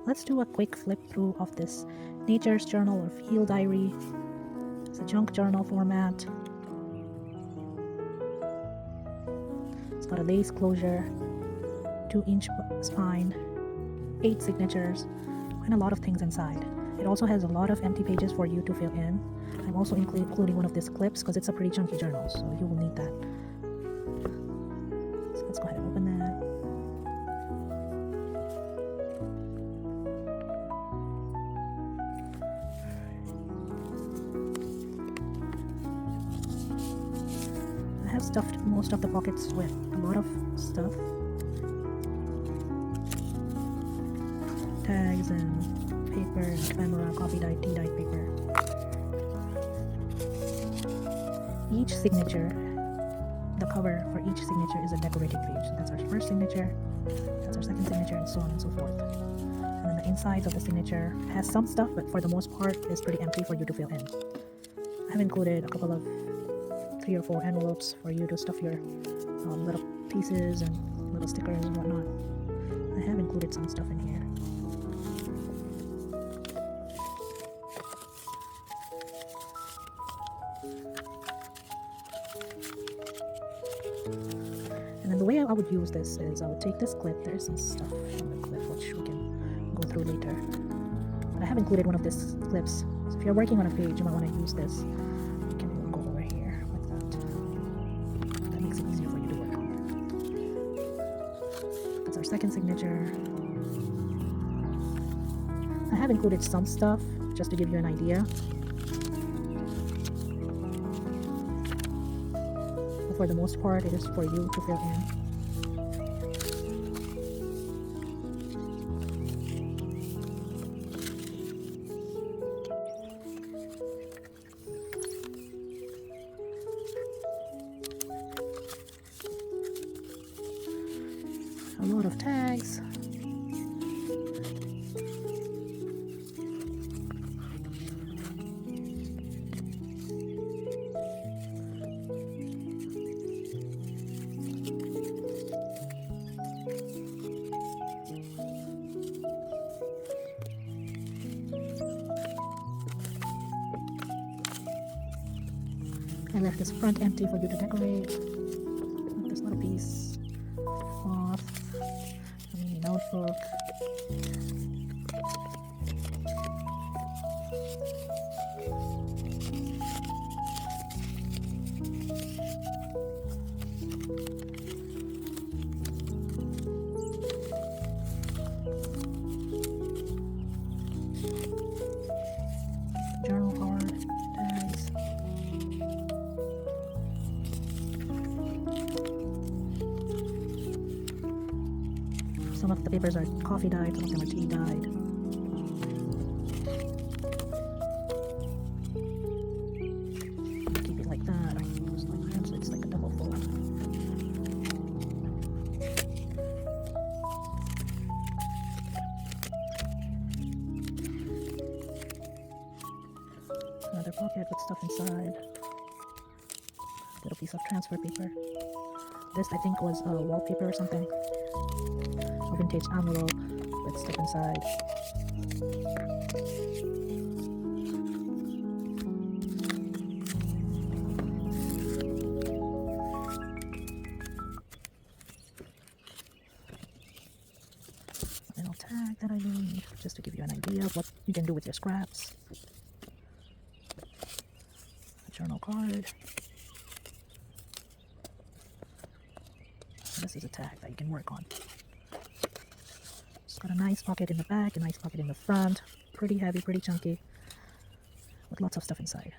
let's do a quick flip through of this nature's journal or field diary. It's a junk journal format. It's got a lace closure, 2-inch spine, 8 signatures, and a lot of things inside. It also has a lot of empty pages for you to fill in. I'm also including one of these clips because it's a pretty chunky journal, so you will need that. So let's go ahead and open that. I have stuffed most of the pockets with a lot of stuff. Tags and paper and ephemera, coffee dyed, tea dyed paper. Each signature, the cover for each signature is a decorated page. That's our first signature, that's our second signature, and so on and so forth. And then the insides of the signature has some stuff, but for the most part is pretty empty for you to fill in. I have included a couple of 3 or 4 envelopes for you to stuff your little pieces and little stickers and whatnot. I have included some stuff in here. And then the way I would use this is I would take this clip. There's some stuff on the clip which we can go through later. But I have included one of these clips. So if you're working on a page, you might want to use this. You can go over here with that. That makes it easier for you to work on. That's our second signature. I have included some stuff just to give you an idea. But for the most part, it is for you to fill in. A lot of tags. I left this front empty for you to decorate with this little piece off. A mini notebook. Journal card, tags. Some of the papers are coffee dyed, some of them are tea dyed. Keep it like that. I use my hand so it's like a double fold. Another pocket with stuff inside. Little piece of transfer paper. This I think was wallpaper or something. A vintage envelope with stuff inside. A little tag that I made just to give you an idea of what you can do with your scraps. A journal card. This is a tag that you can work on. It's got a nice pocket in the back, a nice pocket in the front. Pretty heavy, pretty chunky, with lots of stuff inside.